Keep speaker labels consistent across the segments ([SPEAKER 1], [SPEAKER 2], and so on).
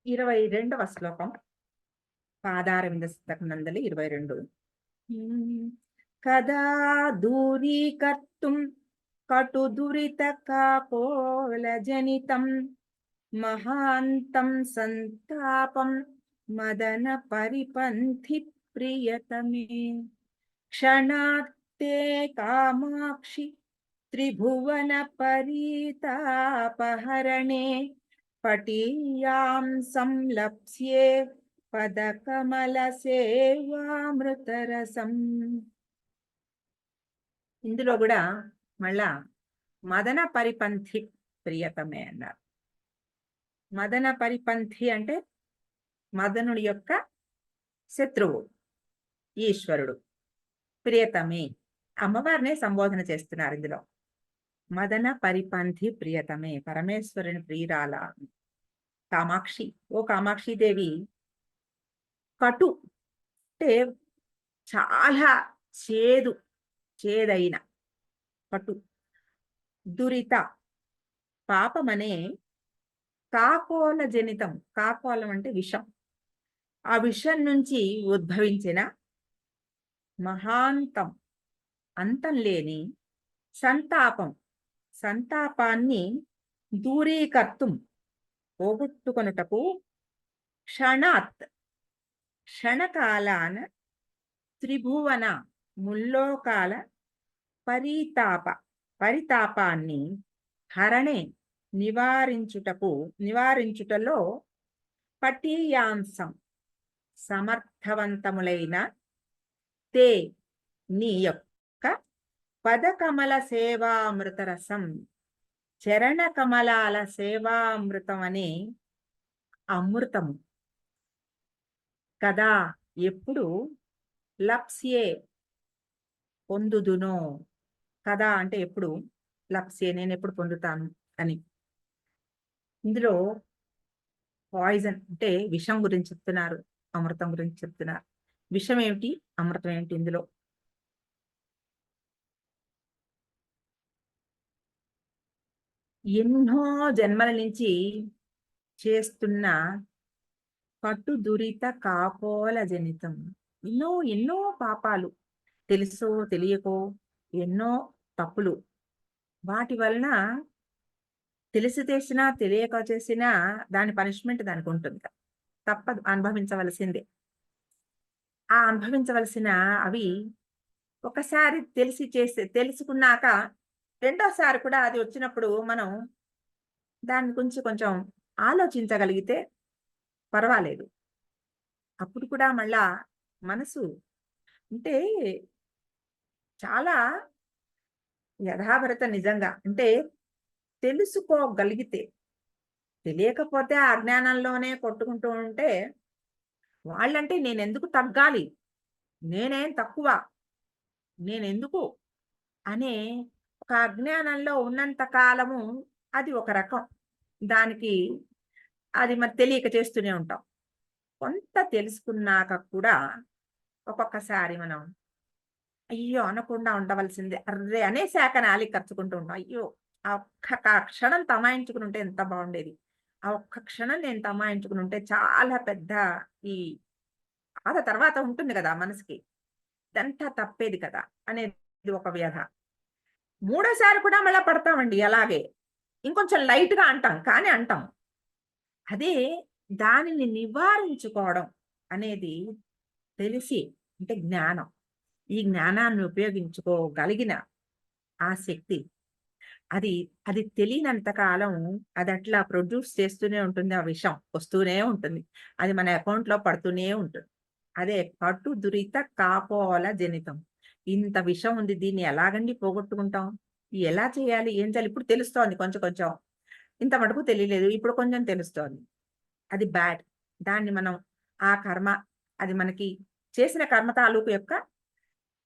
[SPEAKER 1] 22వ శ్లోకం పాదారవింద శతకం నందలి 22. కదా దూరీకర్తుం కటు దురిత కాకోల జనితం మహాంతం సంతాపం మదన పరిపంథి ప్రియతమే క్షణాత్తే కామాక్షి త్రిభువన పరితాపహరణే పటీయాం సంలప్స్యే పదకమల సేవామృతరసం. ఇందులో కూడా మళ్ళా మదన పరిపంథి ప్రియతమే అన్నారు. మదన పరిపంథి అంటే మదనుడి యొక్క శత్రువు ఈశ్వరుడు. ప్రియతమే అమ్మవారినే సంబోధన చేస్తున్నారు ఇందులో. మదన పరిపంథి ప్రియతమే పరమేశ్వరుని ప్రియురాల కామాక్షి. ఓ కామాక్షిదేవి, కటు అంటే చాలా చేదైన కటు, దురిత పాపమనే, కాకోల జనితం కాకోలం అంటే విషం, ఆ విషం నుంచి ఉద్భవించిన మహాంతం అంతం లేని సంతాపాన్ని దూరీకర్తుం పోగొట్టుకొనుటకు క్షణకాలాన త్రిభువన ముల్లోకాల పరితాపాన్ని హరణే నివారించుటలో పటీయాంసం సమర్థవంతములైన తే నీ యొక్క పదకమల సేవామృత రసం చరణ కమలాల సేవామృతం అనే అమృతము కదా ఎప్పుడు లప్స్యే పొందుదునో. కదా అంటే ఎప్పుడు, లప్స్యే నేను ఎప్పుడు పొందుతాను అని. ఇందులో పాయిజన్ అంటే విషం గురించి చెప్తున్నారు, అమృతం గురించి చెప్తున్నారు. విషం ఏమిటి, అమృతం ఏమిటి? ఇందులో ఎన్నో జన్మల నుంచి చేస్తున్న కటు దురిత కాకోల జనితం, ఎన్నో పాపాలు, తెలుసో తెలియకో ఎన్నో తప్పులు, వాటి వలన తెలిసి చేసినా తెలియక చేసినా దాని పనిష్మెంట్ దానికి ఉంటుంది, తప్పదు, అనుభవించవలసిందే. ఆ అనుభవించవలసిన అవి ఒకసారి తెలుసుకున్నాక రెండోసారి కూడా అది వచ్చినప్పుడు మనం దాని గురించి కొంచెం ఆలోచించగలిగితే పర్వాలేదు. అప్పుడు కూడా మళ్ళా మనసు అంటే చాలా యథాభరత నిజంగా అంటే తెలుసుకోగలిగితే, తెలియకపోతే ఆ అజ్ఞానంలోనే కొట్టుకుంటూ ఉంటే వాళ్ళంటే నేనెందుకు తగ్గాలి, నేనేం తక్కువ, నేనెందుకు అనే ఒక అజ్ఞానంలో ఉన్నంత కాలము అది ఒక రకం, దానికి అది మరి తెలియక చేస్తూనే ఉంటాం. కొంత తెలుసుకున్నాక కూడా ఒక్కొక్కసారి మనం అయ్యో అనకుండా ఉండవలసిందే, అర్రే అనేసాక నాలి ఖర్చుకుంటూ ఉంటాం. అయ్యో ఆ ఒక్క క్షణం తమాయించుకుని ఉంటే ఎంత బాగుండేది, ఆ ఒక్క క్షణం నేను తమాయించుకుని ఉంటే చాలా పెద్ద ఈ బాధ తర్వాత ఉంటుంది కదా మనసుకి, ఇదంతా తప్పేది కదా అనేది ఒక వ్యధ. మూడోసారి కూడా మళ్ళా పడతామండి అలాగే, ఇంకొంచెం లైట్గా అంటాం కానీ అంటాం. అదే దానిని నివారించుకోవడం అనేది తెలిసి అంటే జ్ఞానం. ఈ జ్ఞానాన్ని ఉపయోగించుకోగలిగిన ఆ శక్తి అది అది తెలియనంత కాలం అది అట్లా ప్రొడ్యూస్ చేస్తూనే ఉంటుంది, ఆ విషం వస్తూనే ఉంటుంది, అది మన అకౌంట్లో పడుతూనే ఉంటుంది. అదే కటు దురిత కాపోల జనితం. ఇంత విషం ఉంది, దీన్ని ఎలాగండి పోగొట్టుకుంటాం, ఎలా చేయాలి, ఏం చేయాలి? ఇప్పుడు తెలుస్తోంది కొంచెం కొంచెం, ఇంత మటుకు తెలియలేదు, ఇప్పుడు కొంచెం తెలుస్తోంది. అది బ్యాడ్. దాన్ని మనం ఆ కర్మ, అది మనకి చేసిన కర్మ తాలూకు యొక్క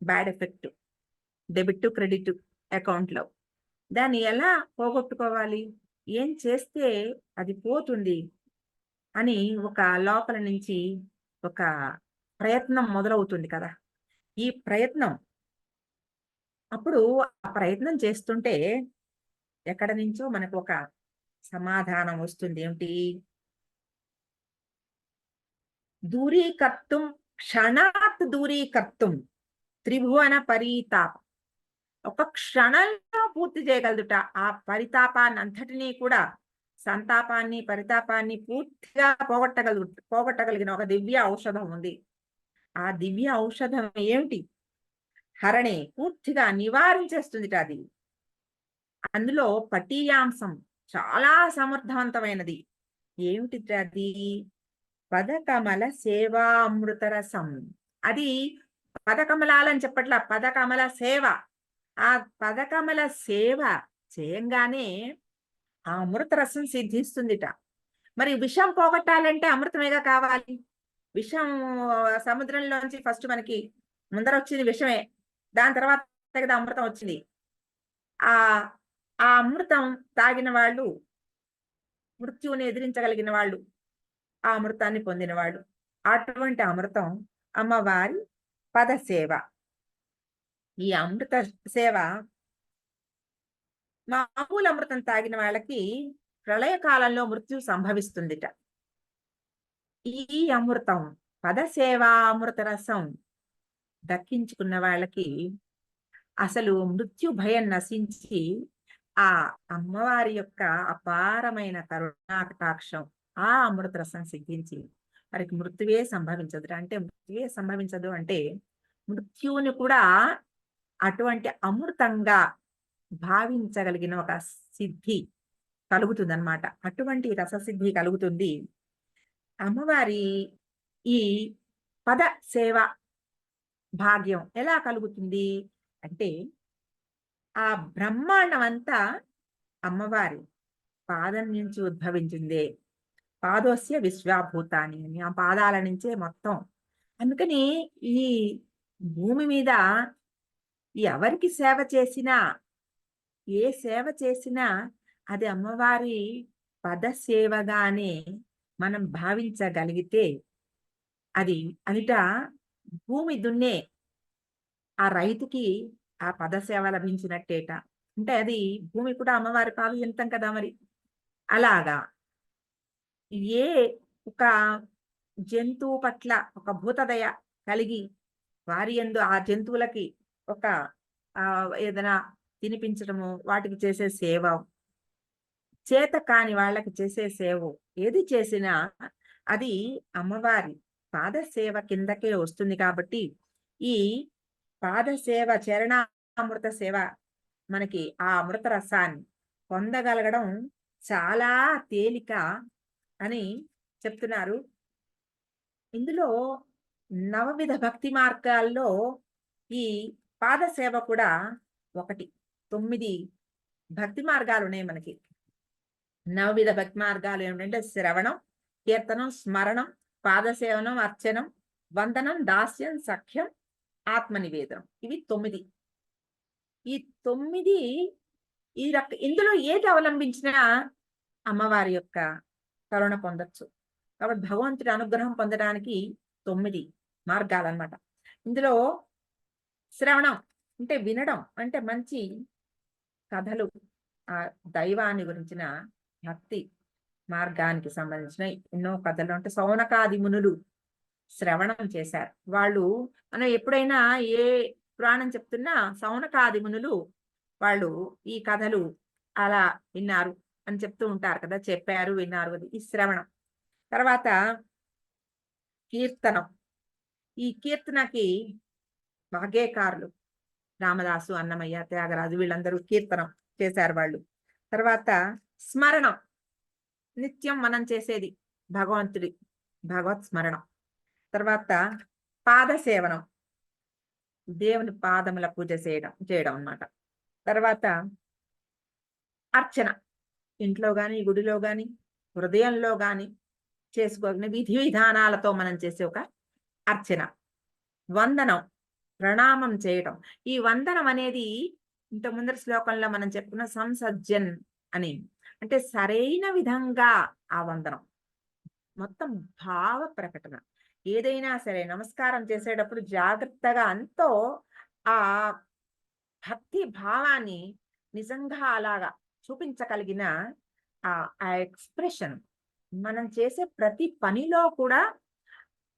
[SPEAKER 1] బ్యాడ్ ఎఫెక్ట్, డెబిట్ క్రెడిట్ అకౌంట్లో. దాన్ని ఎలా పోగొట్టుకోవాలి, ఏం చేస్తే అది పోతుంది అని ఒక లోపల నుంచి ఒక ప్రయత్నం మొదలవుతుంది కదా. ఈ ప్రయత్నం అప్పుడు ఆ ప్రయత్నం చేస్తుంటే ఎక్కడి నుంచో మనకు ఒక సమాధానం వస్తుంది ఏమిటి? దూరీకర్తుం, క్షణాత్ దూరీకర్తుం త్రిభువన పరితాపం. ఒక క్షణంలో పూర్తి చేయగలదుట ఆ పరితాపాన్ని అంతటినీ కూడా, సంతాపాన్ని పరితాపాన్ని పూర్తిగా పోగొట్టగలిగిన ఒక దివ్య ఔషధం ఉంది. ఆ దివ్య ఔషధం ఏమిటి? హరణి పూర్తిగా నివారించేస్తుంది అది. అందులో పటీయాంశం చాలా సమర్థవంతమైనది. ఏమిటి అది? పదకమల సేవామృతరసం. అది పదకమలాలని చెప్పట్లా, పదకమల సేవ. ఆ పదకమల సేవ చేయంగానే ఆ అమృత రసం సిద్ధిస్తుందిట. మరి విషం పోగొట్టాలంటే అమృతమేగా కావాలి. విషం సముద్రంలోంచి ఫస్ట్ మనకి ముందర వచ్చింది విషమే, దాని తర్వాత కదా అమృతం వచ్చింది. ఆ ఆ అమృతం తాగిన వాళ్ళు మృత్యువుని ఎదిరించగలిగిన వాళ్ళు, ఆ అమృతాన్ని పొందిన వాళ్ళు. అటువంటి అమృతం అమ్మవారి పదసేవ. ఈ అమృత సేవ మామూలు అమృతం తాగిన వాళ్ళకి ప్రళయకాలంలో మృత్యు సంభవిస్తుందిట. ఈ అమృతం పదసేవామృత రసం దక్కించుకున్న వాళ్ళకి అసలు మృత్యు భయం నశించి ఆ అమ్మవారి యొక్క అపారమైన కరుణాకటాక్షం ఆ అమృత రసం సిద్ధించి వారికి మృత్యువే సంభవించదు. అంటే మృత్యువే సంభవించదు అంటే మృత్యువుని కూడా అటువంటి అమృతంగా భావించగలిగిన ఒక సిద్ధి కలుగుతుందన్నమాట. అటువంటి రససిద్ధి కలుగుతుంది. అమ్మవారి ఈ పద సేవ భాగ్యం ఎలా కలుగుతుంది అంటే, ఆ బ్రహ్మాండం అంతా అమ్మవారి పాదం నుంచి ఉద్భవించిందే. పాదోస్య విశ్వాభూతాని అని, ఆ పాదాల నుంచే మొత్తం. అందుకని ఈ భూమి మీద ఎవరికి సేవ చేసినా, ఏ సేవ చేసినా అది అమ్మవారి పద సేవగానే మనం భావించగలిగితే అది అనిట భూమి దున్నే ఆ రైతుకి ఆ పదసేవ లభించినట్టేట. అంటే అది భూమి కూడా అమ్మవారి పాదయంతం కదా మరి. అలాగా ఏ ఒక జంతువు పట్ల ఒక భూతదయ కలిగి వారి యందు ఆ జంతువులకి ఒక ఏదైనా తినిపించడము, వాటికి చేసే సేవ, చేత కాని వాళ్ళకి చేసే సేవ ఏది చేసినా అది అమ్మవారి పాదసేవ కిందకే వస్తుంది. కాబట్టి ఈ పాదసేవ, చరణామృత సేవ మనకి ఆ అమృత రసాన్ని పొందగలగడం చాలా తేలిక అని చెప్తున్నారు. ఇందులో నవవిధ భక్తి మార్గాల్లో ఈ పాదసేవ కూడా ఒకటి. 9 భక్తి మార్గాలు ఉన్నాయి మనకి. నవవిధ భక్తి మార్గాలు ఏమిటంటే శ్రవణం, కీర్తనం, స్మరణం, పాదసేవనం, అర్చనం, వందనం, దాస్యం, సఖ్యం, ఆత్మనివేదనం. ఇవి 9. ఈ 9 ఇందులో ఏది అవలంబించినా అమ్మవారి యొక్క కరుణ పొందొచ్చు. కాబట్టి భగవంతుడి అనుగ్రహం పొందడానికి 9 మార్గాలన్నమాట. ఇందులో శ్రవణం అంటే వినడం, అంటే మంచి కథలు, ఆ దైవాన్ని గురించిన భక్తి మార్గానికి సంబంధించిన ఎన్నో కథలు. అంటే సౌనకాది మునులు శ్రవణం చేశారు. వాళ్ళు మనం ఎప్పుడైనా ఏ పురాణం చెప్తున్నా సౌనకాది మునులు వాళ్ళు ఈ కథలు అలా విన్నారు అని చెప్తూ ఉంటారు కదా. చెప్పారు, విన్నారు. అది ఈ శ్రవణం. తర్వాత కీర్తనం. ఈ కీర్తనకి భాగ్యకారులు రామదాసు, అన్నమయ్య, త్యాగరాజు వీళ్ళందరూ కీర్తనం చేశారు వాళ్ళు. తర్వాత స్మరణం, నిత్యం మనం చేసేది భగవంతుడి భగవత్ స్మరణం. తర్వాత పాదసేవనం, దేవుని పాదముల పూజ చేయడం అన్నమాట. తర్వాత అర్చన, ఇంట్లో గాని గుడిలో గాని హృదయంలో గాని చేసుకోగలిగిన విధి విధానాలతో మనం చేసే ఒక అర్చన. వందనం, ప్రణామం చేయడం. ఈ వందనం అనేది ఇంత ముందర శ్లోకంలో మనం చెప్పుకున్న సంసజ్జన్ అని, అంటే సరైన విధంగా ఆ వందనం మొత్తం భావ ప్రకటన. ఏదైనా సరే నమస్కారం చేసేటప్పుడు జాగ్రత్తగా అంతో ఆ భక్తి భావాన్ని నిజంగా అలాగా చూపించగలిగిన ఆ ఆ ఎక్స్ప్రెషన్ మనం చేసే ప్రతి పనిలో కూడా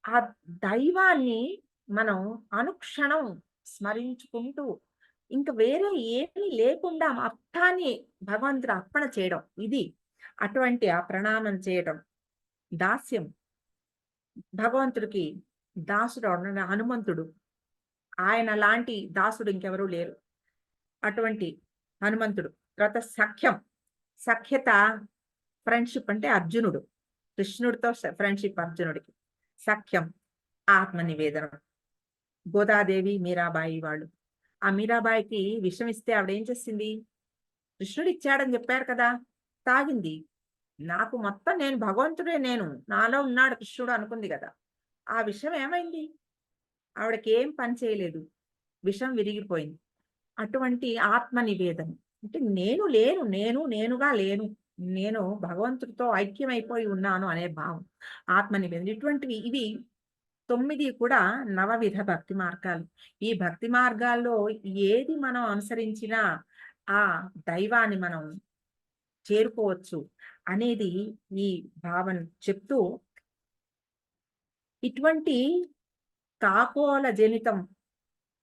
[SPEAKER 1] ఆ దైవాన్ని మనం అనుక్షణం స్మరించుకుంటూ ఇంక వేరే ఏమీ లేకుండా మొత్తాన్ని భగవంతుడు అర్పణ చేయడం ఇది. అటువంటి ఆ ప్రణామం చేయడం, దాస్యం భగవంతుడికి దాసుడు హనుమంతుడు. ఆయన లాంటి దాసుడు ఇంకెవరూ లేరు. అటువంటి హనుమంతుడు. తర్వాత సఖ్యం. సఖ్యత ఫ్రెండ్‌షిప్ అంటే అర్జునుడు. కృష్ణుడితో ఫ్రెండ్‌షిప్ అర్జునుడికి. సఖ్యం, ఆత్మ నివేదనం. గోదాదేవి, మీరాబాయి వాళ్ళు. ఆ మీరాబాయికి విషం ఇస్తే ఆవిడేం చేసింది? కృష్ణుడు ఇచ్చాడని చెప్పారు కదా! తాగింది. నాకు మొత్తం నేను భగవంతుడే నేను. నాలో ఉన్నాడు కృష్ణుడు అనుకుంది గదా! ఆ విషం ఏమైంది? ఆవిడకేం పని చేయలేదు. విషం విరిగిపోయింది. అటువంటి ఆత్మ నివేదన. అంటే నేను లేను. నేనుగా లేను. నేను భగవంతుడితో ఐక్యమైపోయి ఉన్నాను అనే భావం. ఆత్మ నివేదన. ఇటువంటివి ఇవి 9 కూడా నవవిధ భక్తి మార్గాలు. ఈ భక్తి మార్గాల్లో ఏది మనం అనుసరించినా ఆ దైవాన్ని మనం చేరుకోవచ్చు అనేది ఈ భావన చెప్తూ ఇటువంటి కాకోల జనితం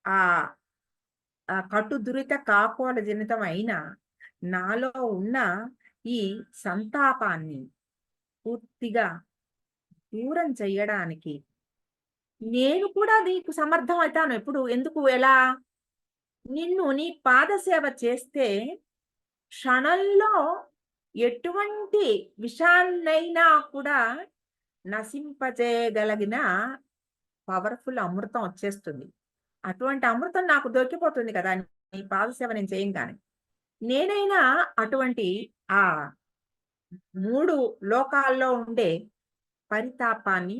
[SPEAKER 1] ఆ కటుదురిత కాకోల జనితం అయిన నాలో ఉన్న ఈ సంతాపాన్ని పూర్తిగా దూరం చెయ్యడానికి నేను కూడా నీకు సమర్థం అవుతాను. ఎప్పుడు? ఎందుకు? ఎలా? నీ పాదసేవ చేస్తే క్షణంలో ఎటువంటి విషాన్నైనా కూడా నశింపజేయగలిగిన పవర్‌ఫుల్ అమృతం వచ్చేస్తుంది. అటువంటి అమృతం నాకు దొరికిపోతుంది కదా! నీ పాదసేవ నేను చేయంగానే. నేనైనా అటువంటి ఆ 3 లోకాల్లో ఉండే పరితాపాన్ని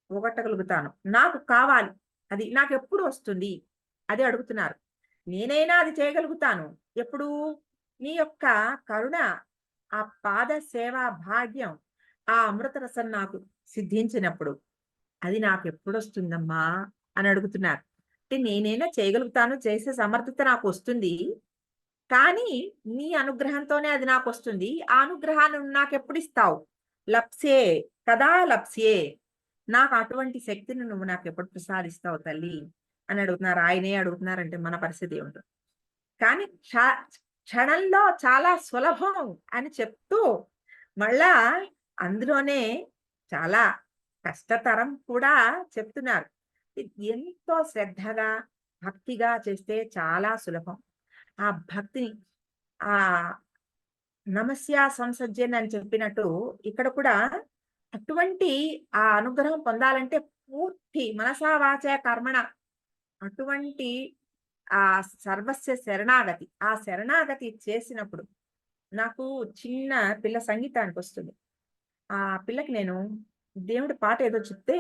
[SPEAKER 1] పోగొట్టగలుగుతాను. నాకు కావాలి. అది నాకెప్పుడు వస్తుంది? అదే అడుగుతున్నారు. నేనైనా అది చేయగలుగుతాను. ఎప్పుడు? నీ యొక్క కరుణ, ఆ పాద సేవా భాగ్యం, ఆ అమృత రసం నాకు సిద్ధించినప్పుడు. అది నాకెప్పుడొస్తుందమ్మా అని అడుగుతున్నారు. అంటే నేనైనా చేయగలుగుతాను. చేసే సమర్థత నాకొస్తుంది. కానీ నీ అనుగ్రహంతోనే అది నాకొస్తుంది. ఆ అనుగ్రహాన్ని నువ్వు నాకెప్పుడిస్తావు? లప్స్యే కదా లప్స్యే. నాకు అటువంటి శక్తిని నువ్వు నాకెప్పుడు ప్రసాదిస్తావు తల్లి అని అడుగుతున్నారు. ఆయనే అడుగుతున్నారంటే మన పరిస్థితి ఏమిటో. కానీ క్షణంలో చాలా సులభం అని చెప్తూ మళ్ళా అందులోనే చాలా కష్టతరం కూడా చెప్తున్నారు. ఎంతో శ్రద్ధగా, భక్తిగా చేస్తే చాలా సులభం. ఆ భక్తిని ఆ నమస్యా సంసజ్జన్ అని చెప్పినట్టు ఇక్కడ కూడా అటువంటి ఆ అనుగ్రహం పొందాలంటే పూర్తి మనసా వాచా కర్మణ అటువంటి ఆ సర్వస్వ శరణాగతి. ఆ శరణాగతి చేసినప్పుడు నాకు చిన్న పిల్ల సంగీతానికొస్తుంది. ఆ పిల్లకి నేను దేవుడి పాట ఏదో చెప్తే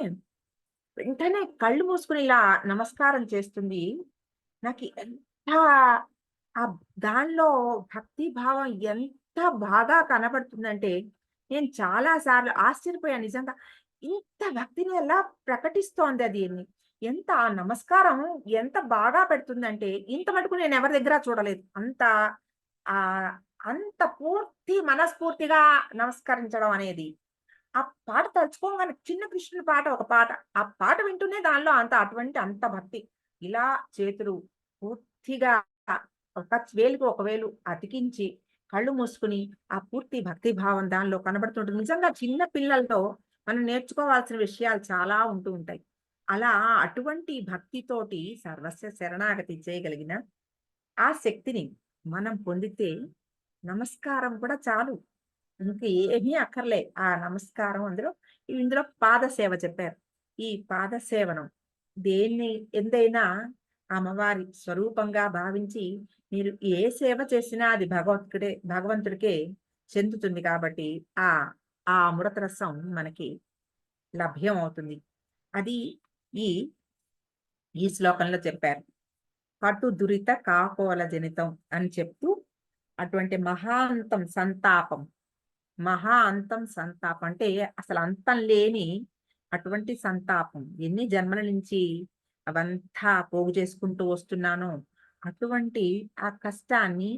[SPEAKER 1] వెంటనే కళ్ళు మూసుకొని ఇలా నమస్కారం చేస్తుంది. నాకు ఎంత ఆ దానిలో భక్తి భావం ఎంత బాగా కనబడుతుందంటే, నేను చాలా సార్లు ఆశ్చర్యపోయాను నిజంగా. ఇంత భక్తిని ఎలా ప్రకటిస్తోంది అది. ఎంత ఆ నమస్కారం ఎంత బాగా పెడుతుందంటే, ఇంత మటుకు నేను ఎవరి దగ్గర చూడలేదు. అంత ఆహ్, అంత పూర్తి మనస్ఫూర్తిగా నమస్కరించడం అనేది. ఆ పాట తలుచుకోగానే చిన్న కృష్ణుడి పాట ఒక పాట. ఆ పాట వింటూనే దానిలో అంత భక్తి. ఇలా చేతులు పూర్తిగా ఒక వేలుకి ఒక వేలు అతికించి, కళ్ళు మూసుకొని, ఆ పూర్తి భక్తి భావం దానిలో కనబడుతుంటుంది. నిజంగా చిన్న పిల్లలతో మనం నేర్చుకోవాల్సిన విషయాలు చాలా ఉంటూ ఉంటాయి. అలా అటువంటి భక్తితోటి సర్వస్వ శరణాగతి చేయగలిగిన ఆ శక్తిని మనం పొందితే నమస్కారం కూడా చాలు. ఇంక ఏమీ అక్కర్లే. ఆ నమస్కారం ఇందులో పాదసేవ చెప్పారు. ఈ పాదసేవనం దేన్ని ఎంతైనా అమ్మవారి స్వరూపంగా భావించి మీరు ఏ సేవ చేసినా అది భగవంతుడికే చెందుతుంది కాబట్టి ఆ ఆ అమృత రసం మనకి లభ్యం అవుతుంది. అది ఈ ఈ శ్లోకంలో చెప్పారు. కటు దురిత కాకోల జనితం అని చెప్తూ అటువంటి మహాంతం సంతాపం అంతం సంతాపం అంటే అసలు అంతం లేని అటువంటి సంతాపం. ఎన్ని జన్మల నుంచి అవంతా పోగు చేసుకుంటూ వస్తున్నానో, అటువంటి ఆ కష్టాన్ని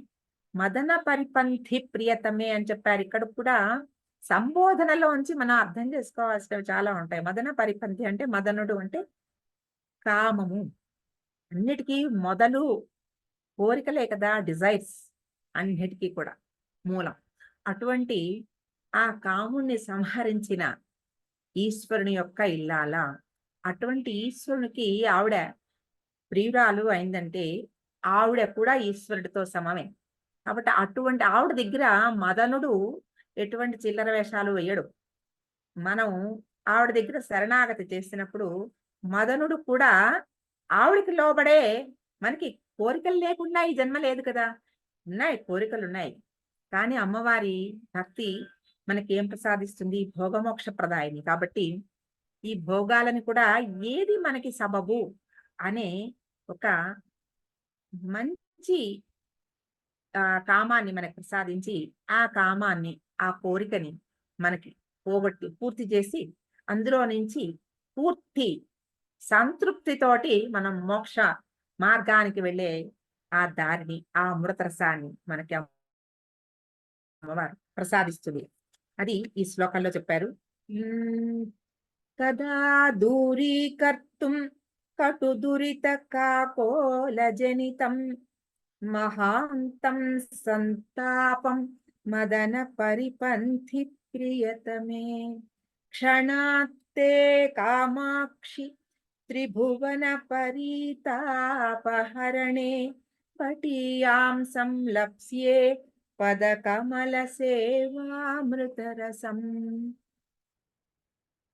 [SPEAKER 1] మదన పరిపంథి ప్రియతమే అని చెప్పారు. ఇక్కడ కూడా సంబోధనలోంచి మనం అర్థం చేసుకోవాల్సినవి చాలా ఉంటాయి. మదన పరిపంథి అంటే మదనుడు అంటే కామము. అన్నిటికీ మొదలు కోరికలే కదా! డిజైర్స్ అన్నిటికి కూడా మూలం. అటువంటి ఆ కాముడిని సంహరించిన ఈశ్వరుని యొక్క ఇల్లాల. అటువంటి ఈశ్వరునికి ఆవిడ ప్రియురాలు అయిందంటే, ఆవిడ కూడా ఈశ్వరుడితో సమమే. కాబట్టి అటువంటి ఆవిడ దగ్గర మదనుడు ఎటువంటి చిల్లర వేషాలు వేయడు. మనం ఆవిడ దగ్గర శరణాగతి చేసినప్పుడు, మదనుడు కూడా ఆవిడకి లోబడే మనకి కోరికలు లేకుండా ఈ జన్మ లేదు కదా! ఉన్నాయి కోరికలున్నాయి. కానీ అమ్మవారి భక్తి మనకేం ప్రసాదిస్తుంది? భోగమోక్ష ప్రదాయిని. కాబట్టి ఈ భోగాలను కూడా ఏది మనకి సబబు అనే ఒక మంచి కామాన్ని మనకు ప్రసాదించి, ఆ కామాన్ని, ఆ కోరికని మనకి పోగొట్టి పూర్తి చేసి, అందులో నుంచి పూర్తి సంతృప్తితోటి మనం మోక్ష మార్గానికి వెళ్ళే ఆ దారిని, ఆ అమృతరసాన్ని మనకి అమ్మవారు ప్రసాదిస్తుంది. అది ఈ శ్లోకంలో చెప్పారు. హ్మ్. కదా దూరీకర్తుం కటుదురిత కాకోలజనితం మహాంతం సంతాపం మదన పరిపంథి ప్రియతమే క్షణాత్తే కామాక్షి త్రిభువన పరితాపహరణే పటీయాం సంలప్స్యే పదకమల సేవామృతరసం.